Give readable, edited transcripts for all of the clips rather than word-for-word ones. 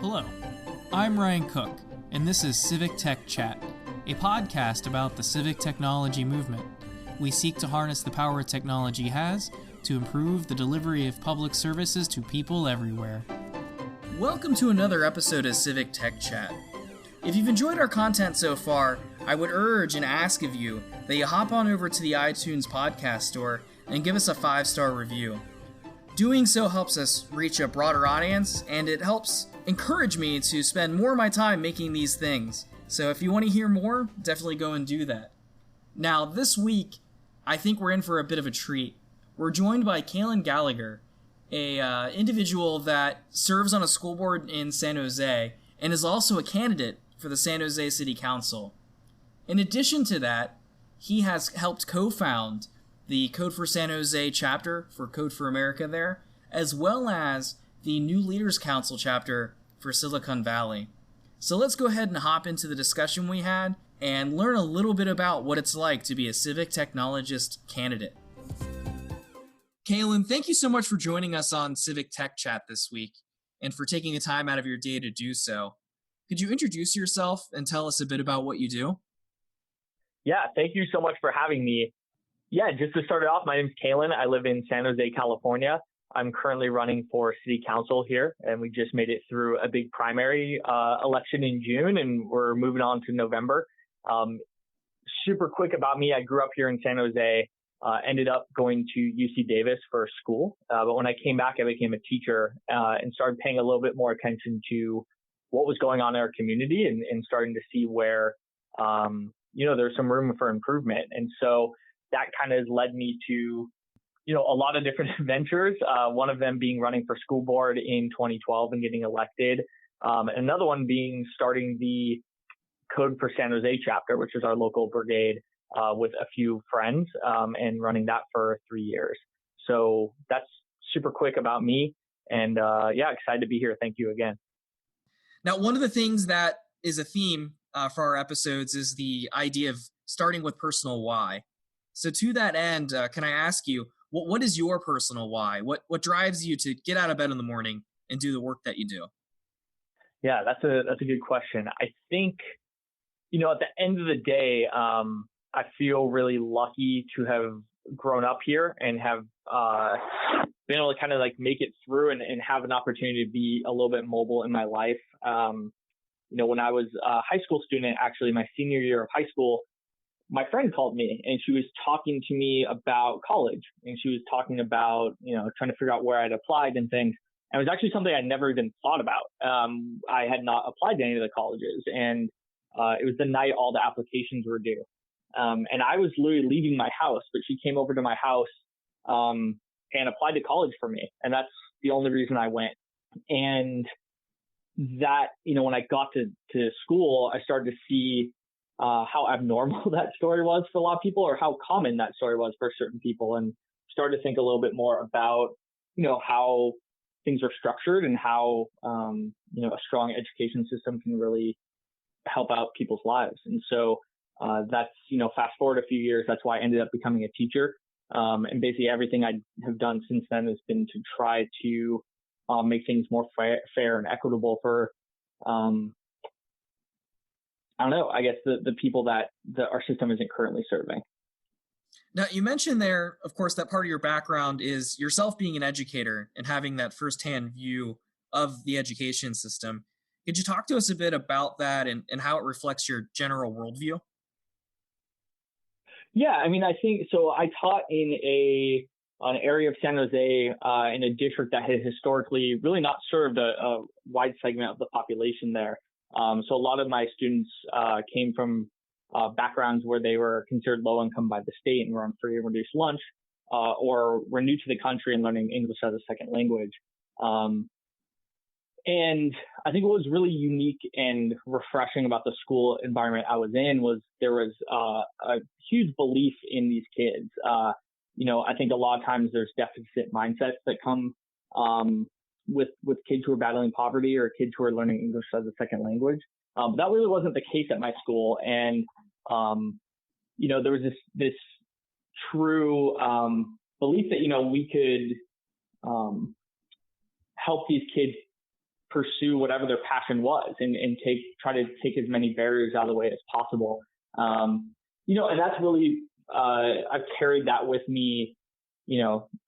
Hello, I'm Ryan Cook, and this is Civic Tech Chat, a podcast about the civic technology movement. We seek to harness the power technology has to improve the delivery of public services to people everywhere. Welcome to another episode of Civic Tech Chat. If you've enjoyed our content so far, I would urge and ask of you that you hop on over to the iTunes podcast store and give us a 5-star review. Doing so helps us reach a broader audience, and it helps encourage me to spend more of my time making these things. So if you want to hear more, definitely go and do that. Now, this week, I think we're in for a bit of a treat. We're joined by Kalen Gallagher, a individual that serves on a school board in San Jose and is also a candidate for the San Jose City Council. In addition to that, he has helped co-found the Code for San Jose chapter for Code for America there, as well as the New Leaders Council chapter for Silicon Valley. So let's go ahead and hop into the discussion we had and learn a little bit about what it's like to be a civic technologist candidate. Kalen, thank you so much for joining us on Civic Tech Chat this week and for taking the time out of your day to do so. Could you introduce yourself and tell us a bit about what you do? Yeah, thank you so much for having me. Yeah, just to start it off, my name is Kalen. I live in San Jose, California. I'm currently running for city council here, and we just made it through a big primary election in June, and we're moving on to November. Super quick about me, I grew up here in San Jose, ended up going to UC Davis for school, but when I came back, I became a teacher and started paying a little bit more attention to what was going on in our community and starting to see where, there's some room for improvement. And so that kind of led me to, a lot of different ventures, one of them being running for school board in 2012 and getting elected. Another one being starting the Code for San Jose chapter, which is our local brigade, with a few friends and running that for 3 years. So that's super quick about me. And excited to be here. Thank you again. Now, one of the things that is a theme for our episodes is the idea of starting with personal why. So to that end, can I ask you, what is your personal why? What drives you to get out of bed in the morning and do the work that you do? Yeah, that's a good question. I think, at the end of the day, I feel really lucky to have grown up here and have been able to kind of like make it through and have an opportunity to be a little bit mobile in my life. When I was a high school student, actually my senior year of high school, my friend called me and she was talking to me about college, and she was talking about, trying to figure out where I'd applied and things. And it was actually something I'd never even thought about. I had not applied to any of the colleges, and it was the night all the applications were due. And I was literally leaving my house, but she came over to my house and applied to college for me. And that's the only reason I went. And that, when I got to school, I started to see how abnormal that story was for a lot of people, or how common that story was for certain people, and started to think a little bit more about, how things are structured and how, a strong education system can really help out people's lives. And so that's, fast forward a few years, that's why I ended up becoming a teacher. And basically everything I have done since then has been to try to make things more fair and equitable for, I guess the people that our system isn't currently serving. Now, you mentioned there, of course, that part of your background is yourself being an educator and having that firsthand view of the education system. Could you talk to us a bit about that and how it reflects your general worldview? Yeah, I think so. I taught in an area of San Jose in a district that had historically really not served a wide segment of the population there. So a lot of my students came from backgrounds where they were considered low income by the state and were on free and reduced lunch, or were new to the country and learning English as a second language. And I think what was really unique and refreshing about the school environment I was in was there was a huge belief in these kids. I think a lot of times there's deficit mindsets that come with kids who are battling poverty or kids who are learning English as a second language. That really wasn't the case at my school. And, there was this true belief that, we could help these kids pursue whatever their passion was and try to take as many barriers out of the way as possible. And that's really, I've carried that with me,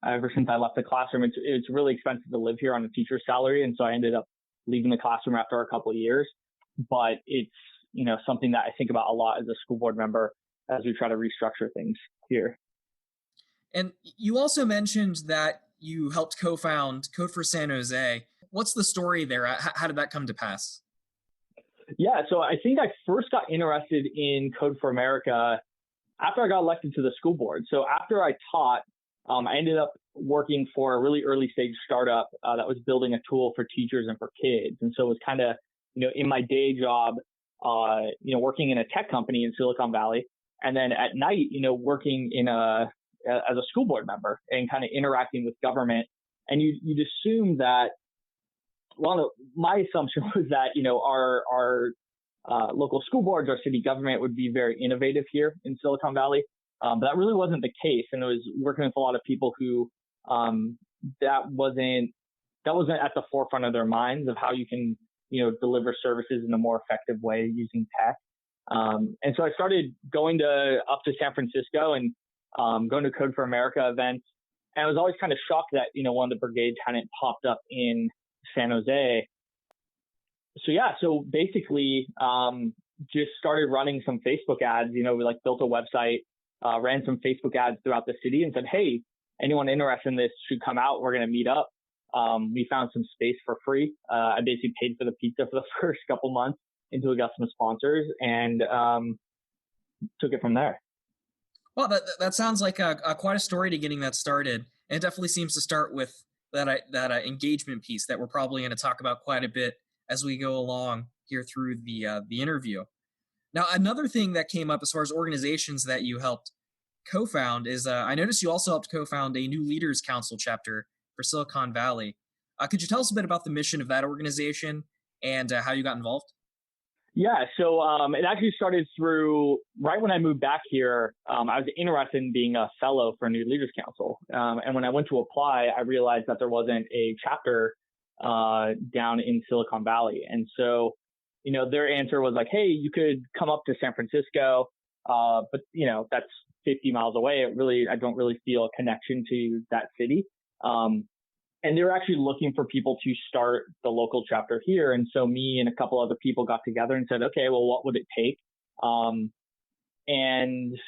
ever since I left the classroom. It's really expensive to live here on a teacher's salary. And so I ended up leaving the classroom after a couple of years, but it's, something that I think about a lot as a school board member as we try to restructure things here. And you also mentioned that you helped co-found Code for San Jose. What's the story there? How did that come to pass? Yeah, so I think I first got interested in Code for America after I got elected to the school board. So after I taught, I ended up working for a really early stage startup that was building a tool for teachers and for kids. And so it was kind of, in my day job, working in a tech company in Silicon Valley. And then at night, working as a school board member and kind of interacting with government. And you'd assume that, my assumption was that, our local school boards, our city government would be very innovative here in Silicon Valley. But that really wasn't the case. And it was working with a lot of people who that wasn't at the forefront of their minds of how you can, deliver services in a more effective way using tech. And so I started going up to San Francisco and going to Code for America events. And I was always kind of shocked that, one of the brigade tenant popped up in San Jose. So basically just started running some Facebook ads. We built a website, ran some Facebook ads throughout the city and said, hey, anyone interested in this should come out. We're going to meet up. We found some space for free. I basically paid for the pizza for the first couple months until we got some sponsors and took it from there. Well, that sounds like quite a story to getting that started. And it definitely seems to start with that engagement piece that we're probably going to talk about quite a bit as we go along here through the interview. Now, another thing that came up as far as organizations that you helped co-found is I noticed you also helped co-found a new Leaders Council chapter for Silicon Valley. Could you tell us a bit about the mission of that organization and how you got involved? Yeah, so it actually started through right when I moved back here. I was interested in being a fellow for New Leaders Council. And when I went to apply, I realized that there wasn't a chapter down in Silicon Valley. And so, their answer was like, hey, you could come up to San Francisco, but, that's 50 miles away. I don't really feel a connection to that city. And they were actually looking for people to start the local chapter here. And so me and a couple other people got together and said, okay, well, what would it take? And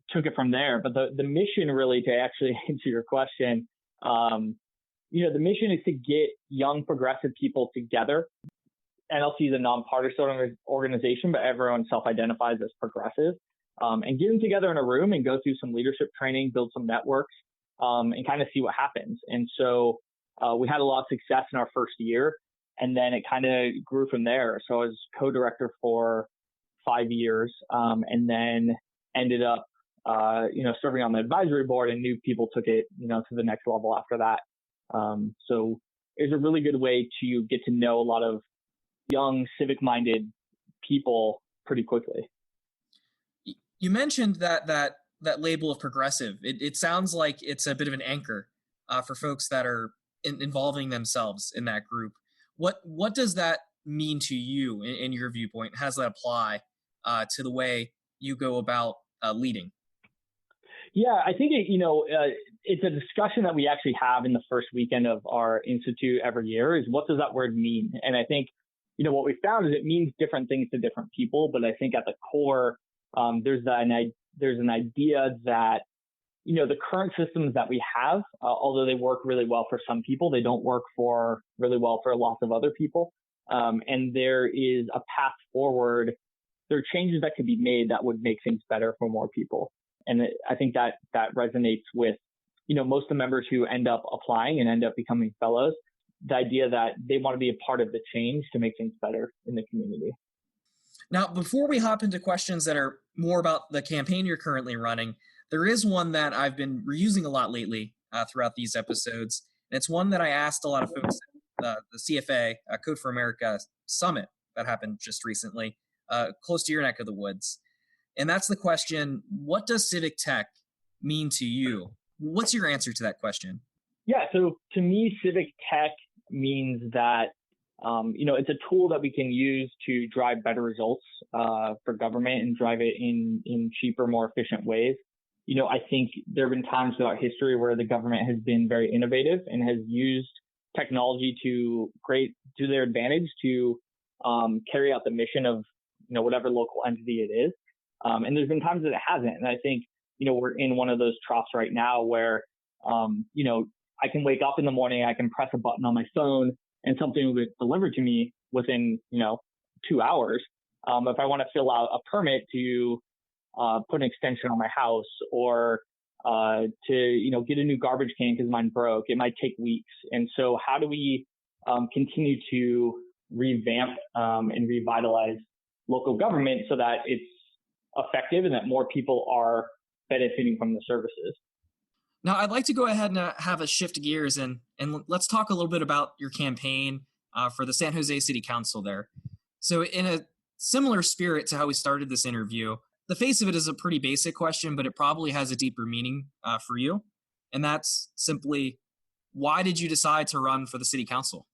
took it from there. But the mission really, to actually answer your question, the mission is to get young progressive people together. NLC is a nonpartisan organization, but everyone self-identifies as progressive. And get them together in a room and go through some leadership training, build some networks, and kind of see what happens. And so we had a lot of success in our first year, and then it kind of grew from there. So I was co-director for 5 years, and then ended up, serving on the advisory board, and new people took it, to the next level after that. So it was a really good way to get to know a lot of young civic-minded people pretty quickly. You mentioned that label of progressive. It sounds like it's a bit of an anchor for folks that are involving themselves in that group. What does that mean to you in your viewpoint? How does that apply to the way you go about leading? Yeah, I think it's a discussion that we actually have in the first weekend of our institute every year is what does that word mean? And I think, what we found is it means different things to different people. But I think at the core, there's an idea that, the current systems that we have, although they work really well for some people, they don't work really well for lots of other people. And there is a path forward. There are changes that could be made that would make things better for more people. And I think that resonates with, most of the members who end up applying and end up becoming fellows, the idea that they want to be a part of the change to make things better in the community. Now, before we hop into questions that are more about the campaign you're currently running, there is one that I've been reusing a lot lately throughout these episodes. And it's one that I asked a lot of folks at the CFA, Code for America Summit that happened just recently, close to your neck of the woods. And that's the question, what does civic tech mean to you? What's your answer to that question? Yeah, so to me, civic tech means that It's a tool that we can use to drive better results for government and drive it in cheaper, more efficient ways. I think there have been times throughout history where the government has been very innovative and has used technology to their advantage to carry out the mission of whatever local entity it is. And there's been times that it hasn't. And I think we're in one of those troughs right now where I can wake up in the morning, I can press a button on my phone, and something will get delivered to me within 2 hours. If I want to fill out a permit to put an extension on my house or to get a new garbage can because mine broke, it might take weeks. And so how do we continue to revamp and revitalize local government so that it's effective and that more people are benefiting from the services? Now, I'd like to go ahead and have a shift gears and let's talk a little bit about your campaign for the San Jose City Council there. So in a similar spirit to how we started this interview, the face of it is a pretty basic question, but it probably has a deeper meaning for you. And that's simply, why did you decide to run for the city council?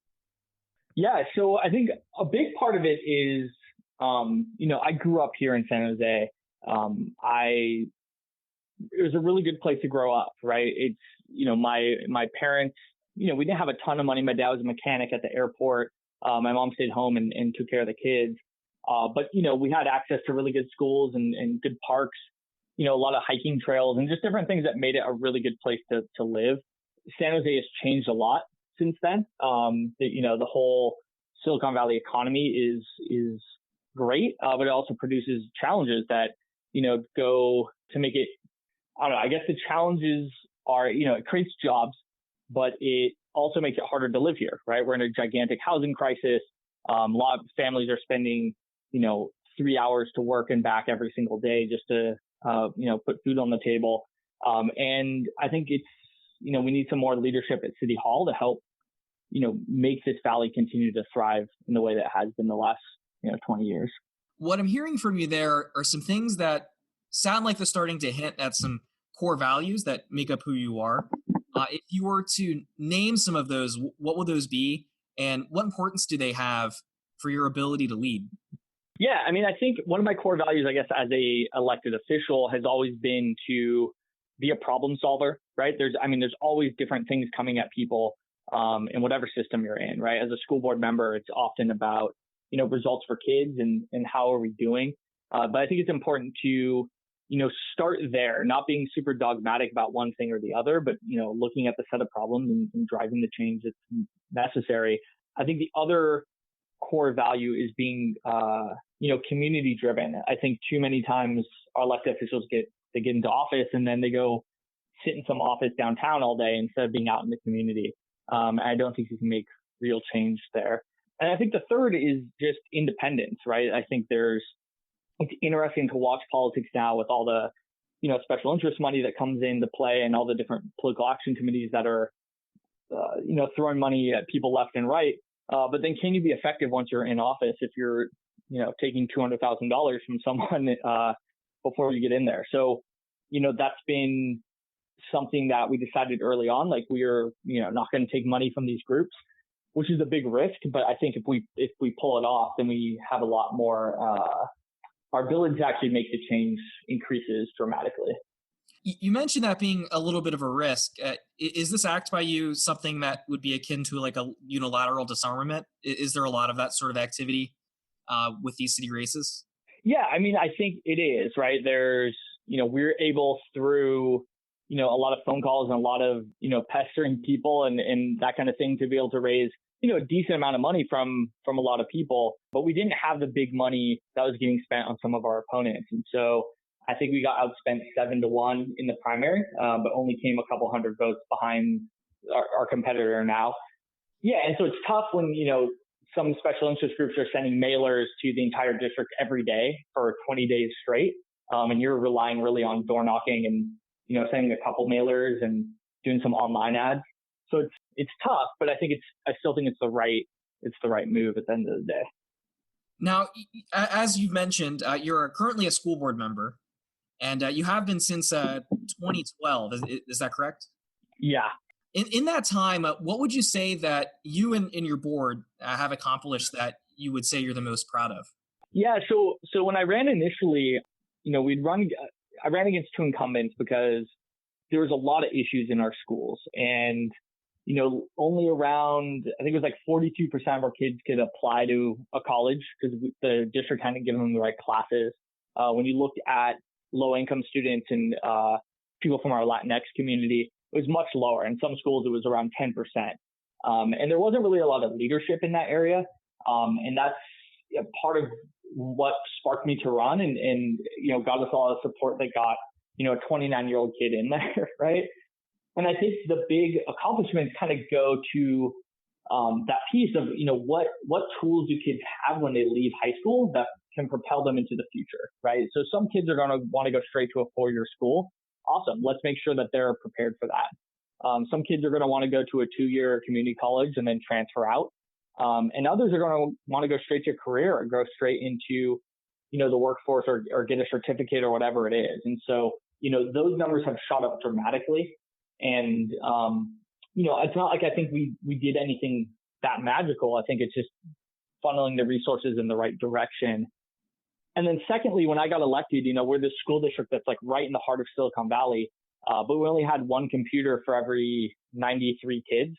Yeah, so I think a big part of it is, I grew up here in San Jose. It was a really good place to grow up, right? It's, my parents, we didn't have a ton of money. My dad was a mechanic at the airport. My mom stayed home and took care of the kids. But we had access to really good schools and good parks, a lot of hiking trails and just different things that made it a really good place to live. San Jose has changed a lot since then. The whole Silicon Valley economy is great, but it also produces challenges that, go to make it, I don't know, I guess the challenges are, it creates jobs, but it also makes it harder to live here, right? We're in a gigantic housing crisis. A lot of families are spending, 3 hours to work and back every single day just to, put food on the table. And I think it's, we need some more leadership at City Hall to help, make this valley continue to thrive in the way that it has been the last, 20 years. What I'm hearing from you there are some things that sound like they're starting to hint at some core values that make up who you are. If you were to name some of those, what would those be? And what importance do they have for your ability to lead? Yeah, I mean, I think one of my core values, I guess, as a elected official has always been to be a problem solver, right? There's always different things coming at people in whatever system you're in, right? As a school board member, it's often about, results for kids and how are we doing. But I think it's important to, start there, not being super dogmatic about one thing or the other, but, looking at the set of problems and driving the change that's necessary. I think the other core value is being, community driven. I think too many times our elected officials get into office and then they go sit in some office downtown all day instead of being out in the community. I don't think you can make real change there. And I think the third is just independence, right? I think it's interesting to watch politics now with all the, special interest money that comes into play and all the different political action committees that are, throwing money at people left and right. But then can you be effective once you're in office if you're, taking $200,000 from someone before you get in there? So, that's been something that we decided early on, like we're, not going to take money from these groups, which is a big risk. But I think if we pull it off, then we have a lot more, our ability to actually make the change increases dramatically. You mentioned that being a little bit of a risk. Is this act by you something that would be akin to like a unilateral disarmament? Is there a lot of that sort of activity with these city races? Yeah, I mean, I think it is, right? There's, we're able through, a lot of phone calls and a lot of, pestering people and that kind of thing to be able to raise, a decent amount of money from a lot of people. But we didn't have the big money that was getting spent on some of our opponents. And so I think we got outspent 7-1 in the primary, but only came a couple hundred votes behind our competitor now. Yeah, and so it's tough when, some special interest groups are sending mailers to the entire district every day for 20 days straight. And you're relying really on door knocking and, sending a couple mailers and doing some online ads. So it's tough, but I still think it's the right move at the end of the day. Now, as you've mentioned, you're currently a school board member, and you have been since 2012. Is that correct? Yeah. In that time, what would you say that you and your board have accomplished that you would say you're the most proud of? Yeah, so when I ran initially, I ran against two incumbents because there was a lot of issues in our schools, and only around, I think it was like 42% of our kids could apply to a college because the district hadn't given them the right classes. When you looked at low income students and people from our Latinx community, it was much lower. In some schools, it was around 10%. And there wasn't really a lot of leadership in that area. And that's part of what sparked me to run and got us all the support that got, a 29-year-old kid in there, right? And I think the big accomplishments kind of go to that piece of, what tools do kids have when they leave high school that can propel them into the future, right? So some kids are going to want to go straight to a 4-year school. Awesome. Let's make sure that they're prepared for that. Some kids are going to want to go to a 2-year community college and then transfer out. And others are going to want to go straight to a career or go straight into, the workforce or get a certificate or whatever it is. And so, those numbers have shot up dramatically. And, it's not like I think we did anything that magical. I think it's just funneling the resources in the right direction. And then secondly, when I got elected, we're this school district that's like right in the heart of Silicon Valley, but we only had one computer for every 93 kids.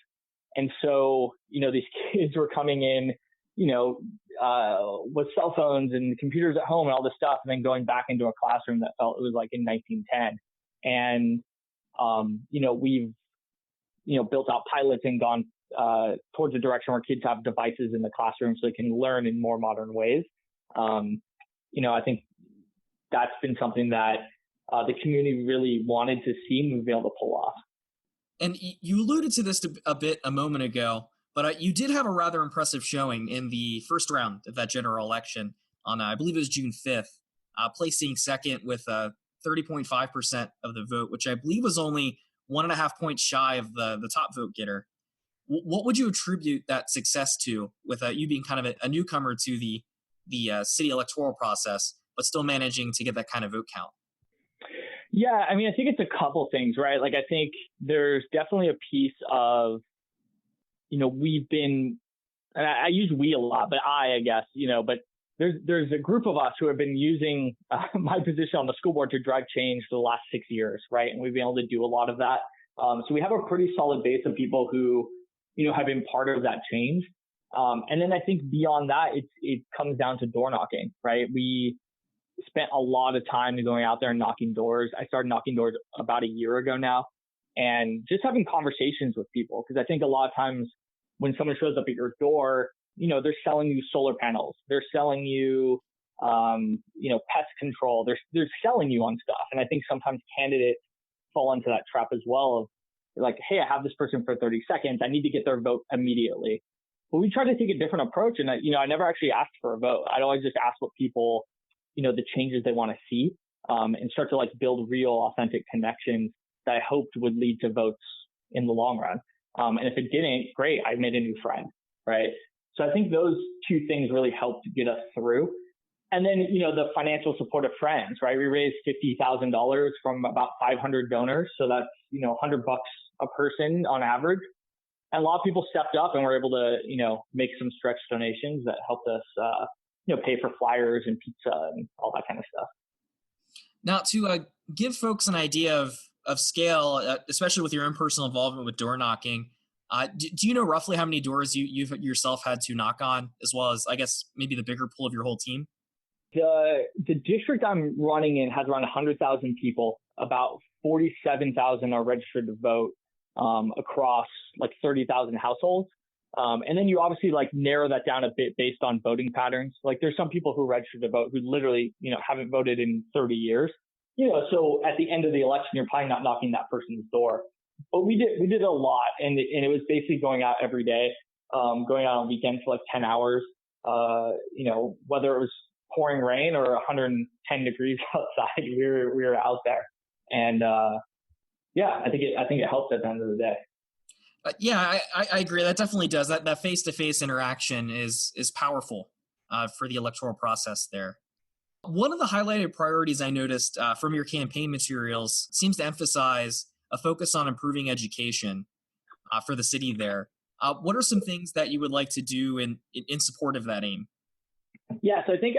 And so, these kids were coming in, with cell phones and computers at home and all this stuff, and then going back into a classroom that felt it was like in 1910. And, we've, built out pilots and gone towards a direction where kids have devices in the classroom so they can learn in more modern ways. I think that's been something that the community really wanted to see and we've been able to pull off. And you alluded to this a bit a moment ago, but you did have a rather impressive showing in the first round of that general election on, I believe it was June 5th, placing second with 30.5% of the vote, which I believe was only 1.5 points shy of the top vote getter. What would you attribute that success to, with you being kind of a newcomer to the city electoral process, but still managing to get that kind of vote count? Yeah, I think it's a couple things, right? Like, I think there's definitely a piece of, we've been, and I use we a lot, but I guess, but there's a group of us who have been using my position on the school board to drive change for the last 6 years, right? And we've been able to do a lot of that. So we have a pretty solid base of people who, have been part of that change. And then I think beyond that, it comes down to door knocking, right? We spent a lot of time going out there and knocking doors. I started knocking doors about a year ago now, and just having conversations with people. Because I think a lot of times when someone shows up at your door, they're selling you solar panels, they're selling you, pest control, they're selling you on stuff. And I think sometimes candidates fall into that trap as well of like, hey, I have this person for 30 seconds. I need to get their vote immediately. But we try to take a different approach. And I never actually asked for a vote. I'd always just ask what people, the changes they want to see, and start to like build real, authentic connections that I hoped would lead to votes in the long run. And if it didn't, great, I made a new friend, right? So I think those two things really helped get us through. And then, the financial support of friends, right? We raised $50,000 from about 500 donors. So that's, $100 a person on average. And a lot of people stepped up and were able to, make some stretch donations that helped us, pay for flyers and pizza and all that kind of stuff. Now, to give folks an idea of scale, especially with your own personal involvement with door knocking, do you know roughly how many doors you've yourself had to knock on, as well as, I guess, maybe the bigger pool of your whole team? The district I'm running in has around 100,000 people. About 47,000 are registered to vote across like 30,000 households. And then you obviously like narrow that down a bit based on voting patterns. Like there's some people who registered to vote who literally, haven't voted in 30 years. So at the end of the election, you're probably not knocking that person's door. But we did a lot, and it was basically going out every day, going out on weekends for like 10 hours. Whether it was pouring rain or 110 degrees outside, we were out there. And I think it helped at the end of the day. I agree. That definitely does. That face-to-face interaction is powerful for the electoral process there. One of the highlighted priorities I noticed from your campaign materials seems to emphasize a focus on improving education. for the city there. What are some things that you would like to do in support of that aim? Yeah, so I think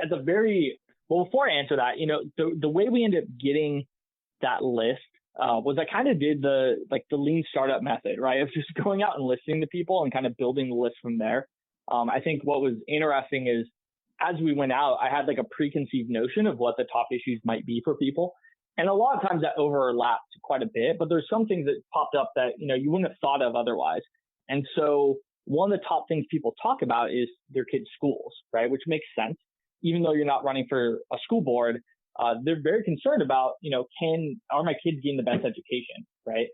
well, before I answer that, the way we ended up getting that list was I kind of did the lean startup method, right? Of just going out and listening to people and kind of building the list from there. I think what was interesting is as we went out, I had like a preconceived notion of what the top issues might be for people. And a lot of times that overlapped quite a bit, but there's some things that popped up that, you wouldn't have thought of otherwise. And so one of the top things people talk about is their kids' schools, right? Which makes sense. Even though you're not running for a school board, they're very concerned about, are my kids getting the best education, right?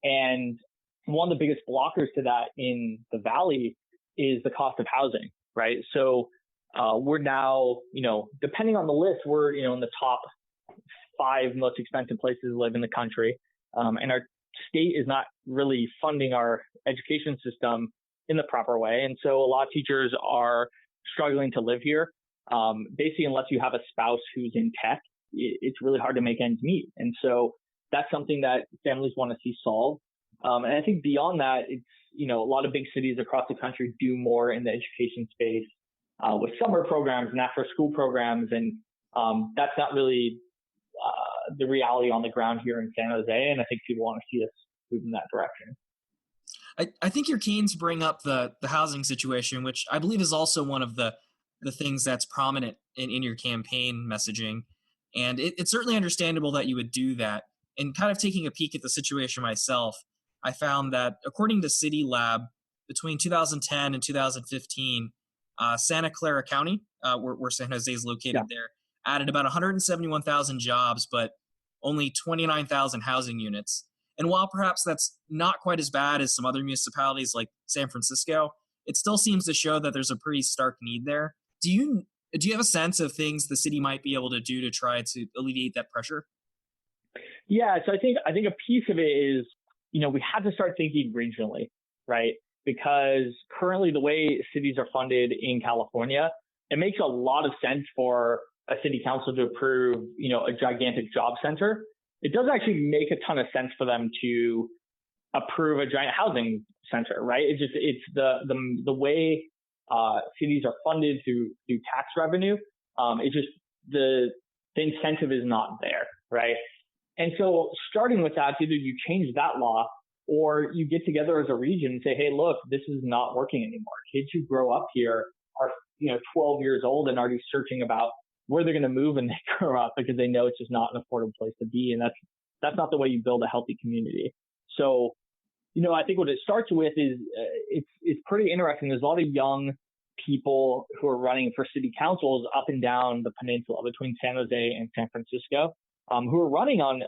And one of the biggest blockers to that in the Valley is the cost of housing, right? So we're now, depending on the list, we're, in the top 5 most expensive places to live in the country. And our state is not really funding our education system in the proper way. And so a lot of teachers are struggling to live here. Basically, unless you have a spouse who's in tech, it's really hard to make ends meet. And so that's something that families want to see solved. And I think beyond that, it's, a lot of big cities across the country do more in the education space with summer programs and after school programs. And that's not really the reality on the ground here in San Jose. And I think people want to see us move in that direction. I think you're keen to bring up the housing situation, which I believe is also one of the things that's prominent in your campaign messaging. And it's certainly understandable that you would do that. And kind of taking a peek at the situation myself, I found that according to City Lab, between 2010 and 2015, Santa Clara County, where San Jose is located there, added about 171,000 jobs, but only 29,000 housing units. And while perhaps that's not quite as bad as some other municipalities like San Francisco, it still seems to show that there's a pretty stark need there. Do you have a sense of things the city might be able to do to try to alleviate that pressure? Yeah, so I think a piece of it is, we have to start thinking regionally, right? Because currently the way cities are funded in California, it makes a lot of sense for a city council to approve, a gigantic job center. It doesn't actually make a ton of sense for them to approve a giant housing center, right? It's the way cities are funded through tax revenue. The incentive is not there, right? And so starting with that, either you change that law or you get together as a region and say, hey, look, this is not working anymore. Kids who grow up here are 12 years old and already searching about where they're going to move when they grow up because they know it's just not an affordable place to be. And that's not the way you build a healthy community. So, I think what it starts with is it's pretty interesting. There's a lot of young people who are running for city councils up and down the peninsula between San Jose and San Francisco, who are running on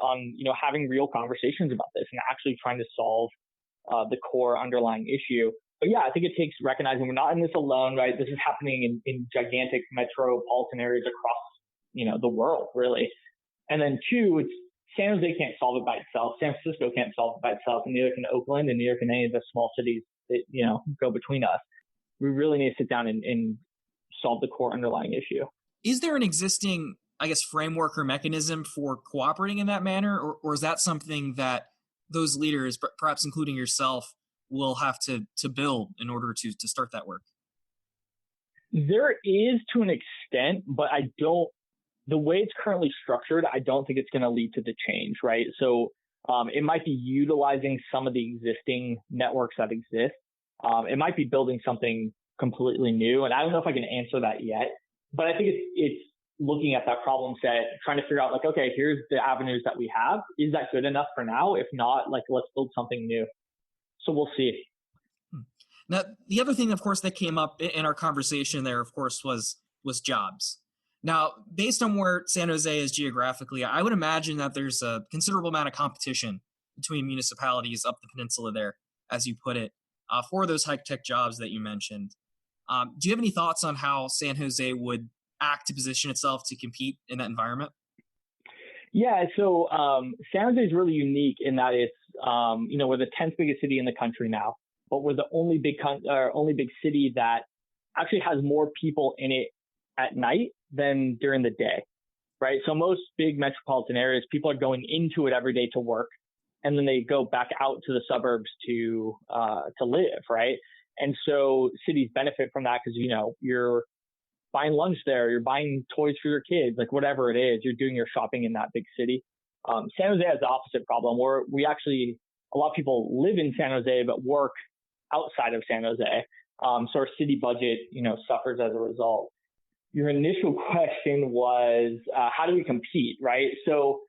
having real conversations about this and actually trying to solve the core underlying issue. But yeah, I think it takes recognizing we're not in this alone, right? This is happening in gigantic metropolitan areas across, the world, really. And then 2, it's San Jose can't solve it by itself. San Francisco can't solve it by itself, and neither can Oakland, and neither can any of the small cities that, go between us. We really need to sit down and solve the core underlying issue. Is there an existing, framework or mechanism for cooperating in that manner? Or is that something that those leaders, perhaps including yourself, will have to build in order to start that work? There is to an extent, but the way it's currently structured, I don't think it's going to lead to the change, right? So it might be utilizing some of the existing networks that exist. It might be building something completely new. And I don't know if I can answer that yet, but I think it's looking at that problem set, trying to figure out okay, here's the avenues that we have. Is that good enough for now? If not, let's build something new. So we'll see. Now, the other thing, of course, that came up in our conversation there, of course, was jobs. Now, based on where San Jose is geographically, I would imagine that there's a considerable amount of competition between municipalities up the peninsula there, as you put it, for those high-tech jobs that you mentioned. Do you have any thoughts on how San Jose would act to position itself to compete in that environment? Yeah, so San Jose is really unique in that it's, we're the 10th biggest city in the country now, but we're the only big city that actually has more people in it at night than during the day, right? So most big metropolitan areas, people are going into it every day to work. and then they go back out to the suburbs to live, right? And so cities benefit from that because, you're buying lunch there, you're buying toys for your kids, like whatever it is, you're doing your shopping in that big city. San Jose has the opposite problem where a lot of people live in San Jose but work outside of San Jose. So our city budget, suffers as a result. Your initial question was, how do we compete, right? So,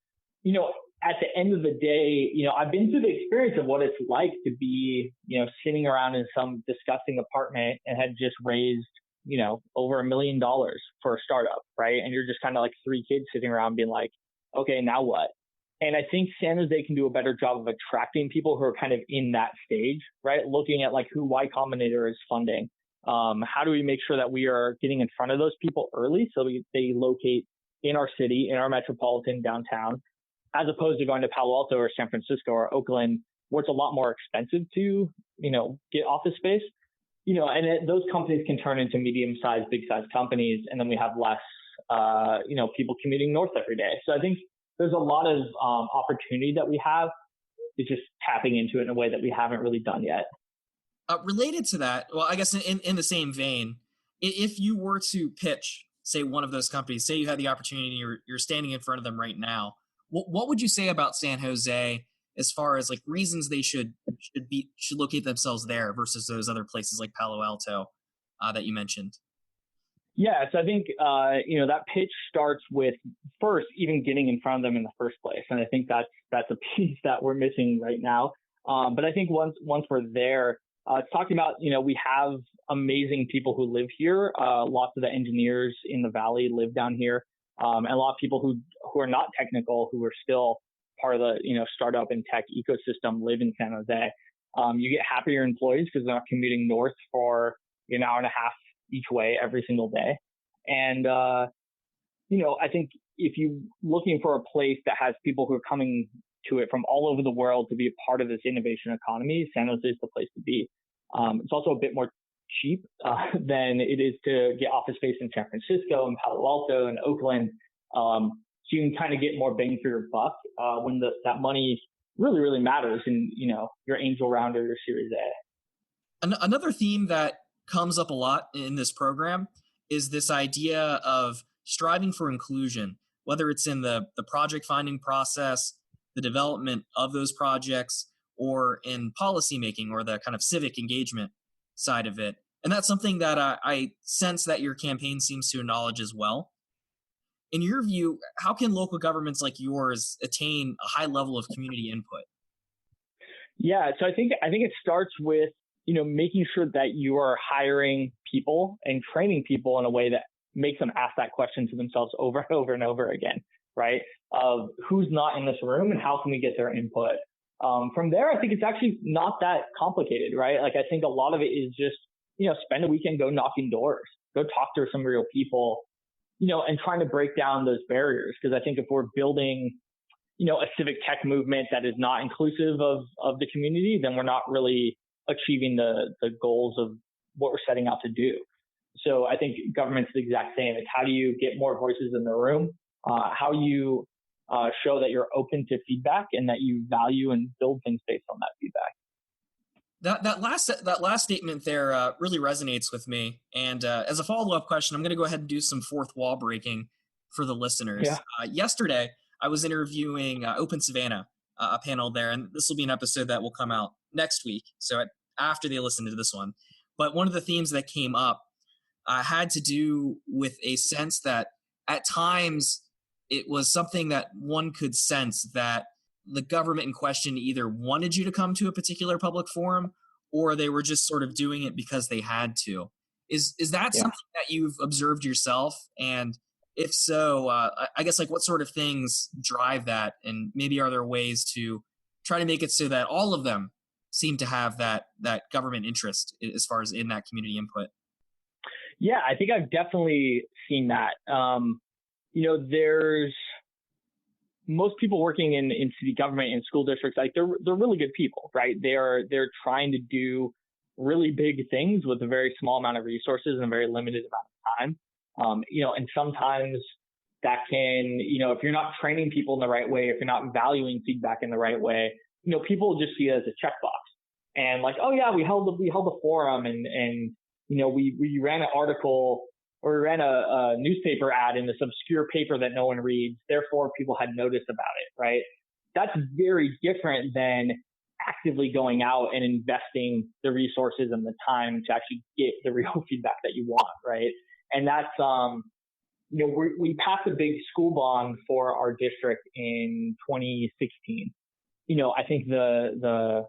at the end of the day, I've been through the experience of what it's like to be, sitting around in some disgusting apartment and had just raised, over $1 million for a startup, right? And you're just kind of like three kids sitting around being like, okay, now what? And I think San Jose can do a better job of attracting people who are kind of in that stage, right? Looking at like who Y Combinator is funding. How do we make sure that we are getting in front of those people early so they locate in our city, in our metropolitan downtown, as opposed to going to Palo Alto or San Francisco or Oakland, where it's a lot more expensive to, get office space. Those companies can turn into medium-sized, big-sized companies, and then we have less, people commuting north every day. So I think there's a lot of opportunity that we have. It's just tapping into it in a way that we haven't really done yet. Related to that, well, I guess in the same vein, if you were to pitch, say, one of those companies, say you had the opportunity, you're standing in front of them right now, what would you say about San Jose as far as like reasons they should locate themselves there versus those other places like Palo Alto that you mentioned? Yeah, so I think that pitch starts with first even getting in front of them in the first place, and I think that's a piece that we're missing right now. But I think once we're there, it's talking about we have amazing people who live here. Lots of the engineers in the valley live down here, and a lot of people who are not technical, who are still part of the startup and tech ecosystem, live in San Jose. You get happier employees because they're not commuting north for an hour and a half each way every single day. And I think if you're looking for a place that has people who are coming to it from all over the world to be a part of this innovation economy, San Jose is the place to be. It's also a bit more cheap than it is to get office space in San Francisco and Palo Alto and Oakland. So you can kind of get more bang for your buck when that money really, really matters in, your angel round or your Series A. Another theme that comes up a lot in this program is this idea of striving for inclusion, whether it's in the project finding process, the development of those projects, or in policymaking or the kind of civic engagement side of it. And that's something that I sense that your campaign seems to acknowledge as well. In your view, how can local governments like yours attain a high level of community input? Yeah, so I think it starts with, making sure that you are hiring people and training people in a way that makes them ask that question to themselves over and over and over again, right? Of who's not in this room and how can we get their input? From there, I think it's actually not that complicated, right? Like, I think a lot of it is just, spend a weekend, go knocking doors, go talk to some real people, and trying to break down those barriers. Because I think if we're building, a civic tech movement that is not inclusive of the community, then we're not really achieving the goals of what we're setting out to do. So I think government's the exact same. It's how do you get more voices in the room? How you show that you're open to feedback and that you value and build things based on that feedback. That last statement there really resonates with me. And as a follow-up question, I'm going to go ahead and do some fourth wall breaking for the listeners. Yeah. Yesterday, I was interviewing Open Savannah, a panel there, and this will be an episode that will come out next week, so after they listen to this one. But one of the themes that came up had to do with a sense that at times it was something that one could sense that the government in question either wanted you to come to a particular public forum or they were just sort of doing it because they had to. Is that something that you've observed yourself? And if so, I guess like what sort of things drive that? And maybe are there ways to try to make it so that all of them seem to have that government interest as far as in that community input? Yeah, I think I've definitely seen that. There's most people working in city government and school districts, like they're really good people, right? They're trying to do really big things with a very small amount of resources and a very limited amount of time. And sometimes that can, if you're not training people in the right way, if you're not valuing feedback in the right way, people just see it as a checkbox and like, oh yeah, we held a forum and we ran an article or we ran a newspaper ad in this obscure paper that no one reads. Therefore, people had noticed about it, right? That's very different than actively going out and investing the resources and the time to actually get the real feedback that you want, right? And that's, we passed a big school bond for our district in 2016. I think the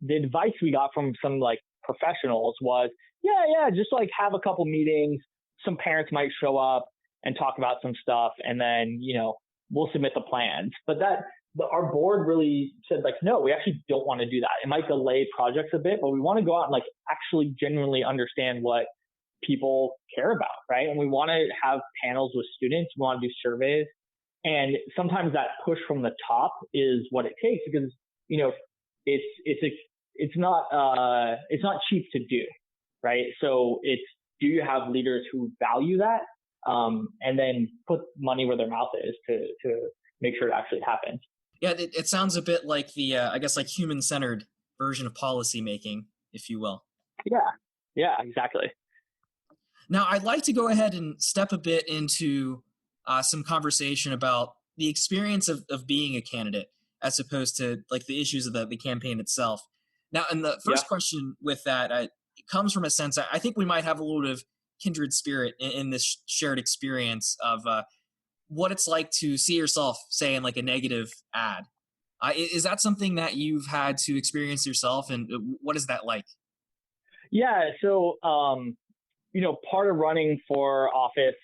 advice we got from some like professionals was, yeah, just like have a couple meetings. Some parents might show up and talk about some stuff, and then we'll submit the plans. But our board really said like, no, we actually don't want to do that. It might delay projects a bit, but we want to go out and like actually genuinely understand what people care about, right? And we want to have panels with students. We want to do surveys, and sometimes that push from the top is what it takes because it's not cheap to do, right? So do you have leaders who value that, and then put money where their mouth is to make sure it actually happens? Yeah, it sounds a bit like the I guess like human-centered version of policy making, if you will. Yeah, exactly. Now, I'd like to go ahead and step a bit into some conversation about the experience of being a candidate as opposed to like the issues of the campaign itself. Now, and the first question with that it comes from a sense I think we might have a little bit of kindred spirit in this shared experience of what it's like to see yourself, say, in like a negative ad. Is that something that you've had to experience yourself, and what is that like? Yeah, so part of running for office,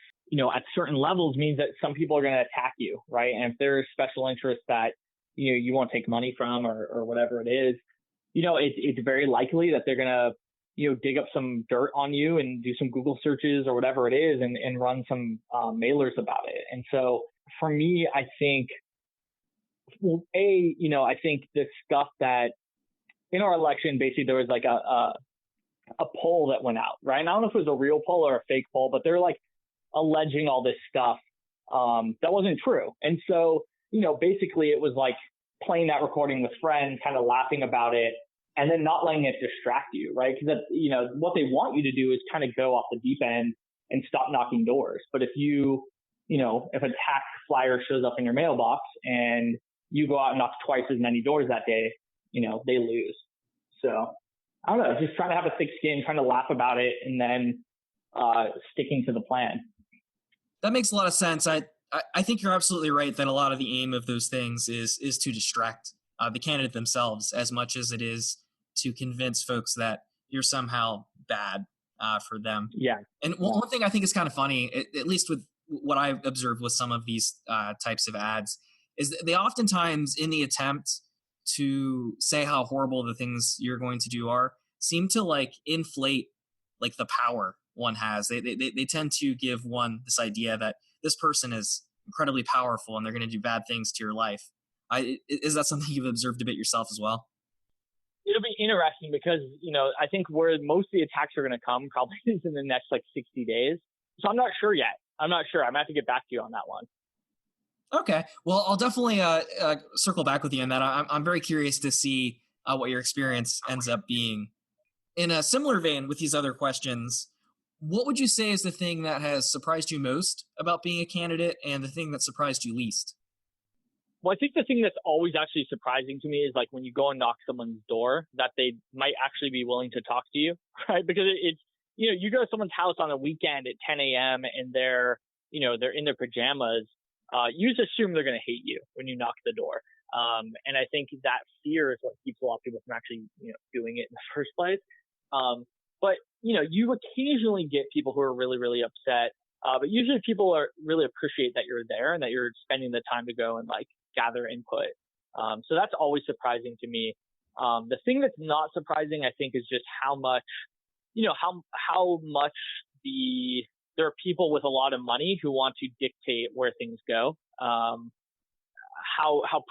at certain levels means that some people are going to attack you, right? And if there's special interests that you won't take money from or whatever it is, it's very likely that they're going to dig up some dirt on you and do some Google searches or whatever it is and run some mailers about it. And so for me, I think, I think the stuff that in our election, basically there was like a poll that went out, right? And I don't know if it was a real poll or a fake poll, but they're like alleging all this stuff that wasn't true. And so, basically it was like playing that recording with friends, kind of laughing about it, and then not letting it distract you, right? Because what they want you to do is kind of go off the deep end and stop knocking doors. But if if a tax flyer shows up in your mailbox and you go out and knock twice as many doors that day, they lose. So I don't know, just trying to have a thick skin, trying to laugh about it, and then sticking to the plan. That makes a lot of sense. I think you're absolutely right that a lot of the aim of those things is to distract the candidate themselves as much as it is to convince folks that you're somehow bad for them. Yeah. And one thing I think is kind of funny, at least with what I've observed with some of these types of ads, is that they oftentimes, in the attempt to say how horrible the things you're going to do are, seem to like inflate like the power one has. They tend to give one this idea that this person is incredibly powerful and they're going to do bad things to your life. Is that something you've observed a bit yourself as well? It'll be interesting because, I think where most of the attacks are going to come probably is in the next like 60 days. So I'm not sure yet. I'm not sure. I'm going to have to get back to you on that one. Okay. Well, I'll definitely circle back with you on that. I'm very curious to see what your experience ends up being. In a similar vein with these other questions, what would you say is the thing that has surprised you most about being a candidate and the thing that surprised you least? Well, I think the thing that's always actually surprising to me is like when you go and knock someone's door, that they might actually be willing to talk to you, right? Because it's, you go to someone's house on a weekend at 10 a.m. and they're in their pajamas. You just assume they're going to hate you when you knock the door. And I think that fear is what keeps a lot of people from actually, doing it in the first place. But, you occasionally get people who are really, really upset. But usually people really appreciate that you're there and that you're spending the time to go and like gather input. So that's always surprising to me. The thing that's not surprising, I think, is just how much, how much there are people with a lot of money who want to dictate where things go. How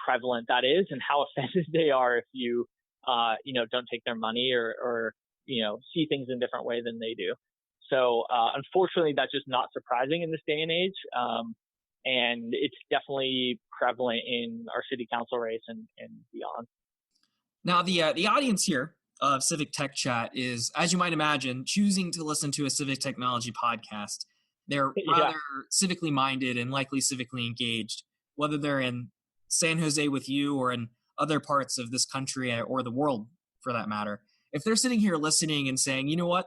prevalent that is and how offended they are if you, don't take their money or see things in a different way than they do. So unfortunately, that's just not surprising in this day and age. and it's definitely prevalent in our city council race and beyond. Now, the audience here of Civic Tech Chat is, as you might imagine, choosing to listen to a civic technology podcast. They're rather civically minded and likely civically engaged, whether they're in San Jose with you or in other parts of this country or the world, for that matter. If they're sitting here listening and saying, you know what,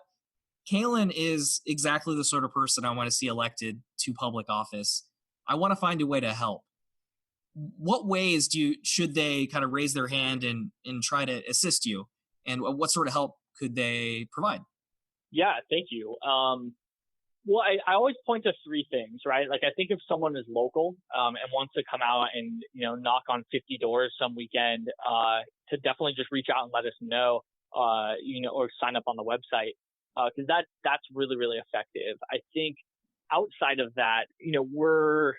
Kalen is exactly the sort of person I want to see elected to public office, I want to find a way to help. What ways should they kind of raise their hand and try to assist you? And what sort of help could they provide? Yeah, thank you. Well, I always point to three things, right? Like, I think if someone is local and wants to come out and, knock on 50 doors some weekend, to definitely just reach out and let us know, or sign up on the website, because that's really, really effective. I think outside of that, we're,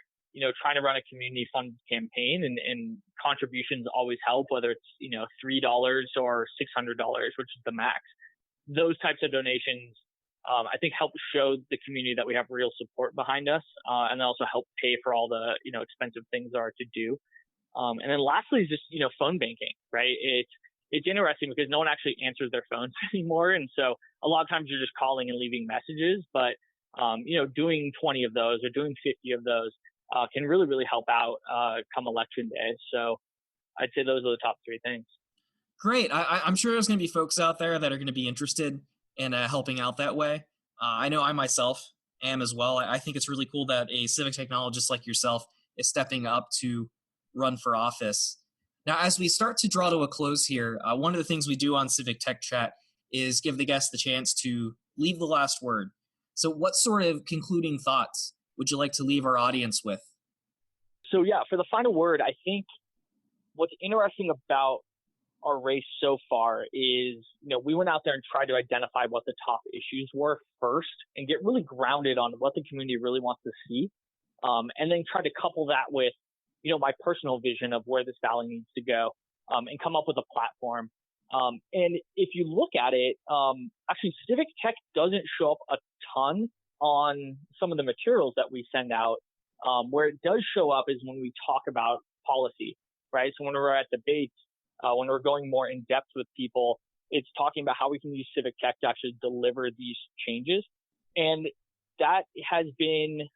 trying to run a community fund campaign, and contributions always help, whether it's, $3 or $600, which is the max. Those types of donations, I think, help show the community that we have real support behind us, and also help pay for all the, expensive things there are to do. And then lastly is just, phone banking, right? It's interesting because no one actually answers their phones anymore. And so a lot of times you're just calling and leaving messages, but, doing 20 of those or doing 50 of those can really, really help out come election day. So I'd say those are the top three things. Great. I'm sure there's going to be folks out there that are going to be interested in helping out that way. I know I myself am as well. I think it's really cool that a civic technologist like yourself is stepping up to run for office. Now, as we start to draw to a close here, one of the things we do on Civic Tech Chat is give the guests the chance to leave the last word. So what sort of concluding thoughts would you like to leave our audience with? So yeah, for the final word, I think what's interesting about our race so far is, we went out there and tried to identify what the top issues were first and get really grounded on what the community really wants to see. And then try to couple that with, my personal vision of where this valley needs to go, and come up with a platform. And if you look at it, actually Civic Tech doesn't show up a ton on some of the materials that we send out. Where it does show up is when we talk about policy, right? So when we're at debates, when we're going more in depth with people, it's talking about how we can use Civic Tech to actually deliver these changes. And that has been,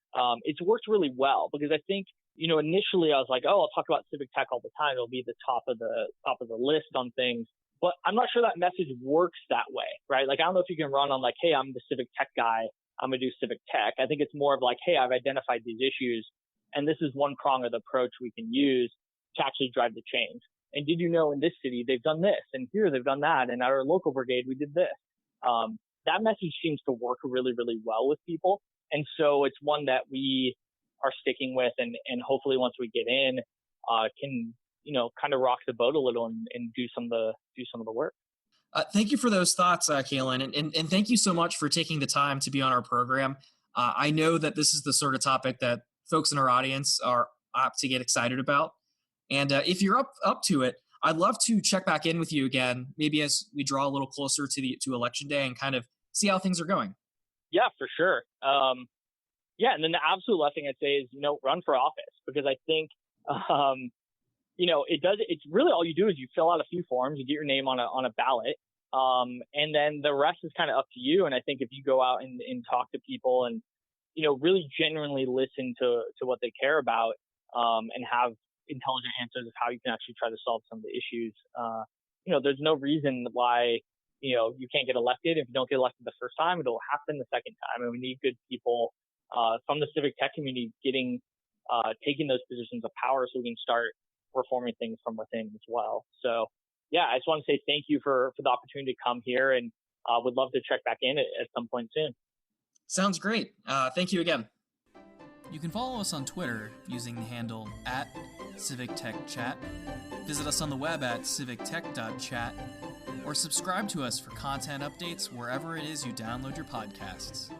it's worked really well, because I think, initially I was like, I'll talk about Civic Tech all the time. It'll be the top of the list on things. But I'm not sure that message works that way, right? Like, I don't know if you can run on like, hey, I'm the Civic Tech guy, I'm going to do Civic Tech. I think it's more of like, hey, I've identified these issues, and this is one prong of the approach we can use to actually drive the change. And did you know in this city, they've done this, and here they've done that, and our local brigade, we did this. That message seems to work really, really well with people. And so it's one that we are sticking with, and hopefully once we get in, can, kind of rock the boat a little and do some of the work. Thank you for those thoughts, Kalen, and thank you so much for taking the time to be on our program. I know that this is the sort of topic that folks in our audience are apt to get excited about. And if you're up to it, I'd love to check back in with you again, maybe as we draw a little closer to election day and kind of see how things are going. Yeah, for sure. And then the absolute last thing I'd say is, run for office, because I think, it's really all you do is you fill out a few forms, you get your name on a ballot. And then the rest is kind of up to you. And I think if you go out and talk to people and, really genuinely listen to what they care about, and have intelligent answers of how you can actually try to solve some of the issues, there's no reason why, you can't get elected. If you don't get elected the first time, it'll happen the second time. And we need good people from the civic tech community taking those positions of power so we can start reforming things from within as well. So, yeah, I just want to say thank you for the opportunity to come here, and would love to check back in at some point soon. Sounds great. Thank you again. You can follow us on Twitter using the handle @CivicTechChat. Visit us on the web at civictech.chat, or subscribe to us for content updates wherever it is you download your podcasts.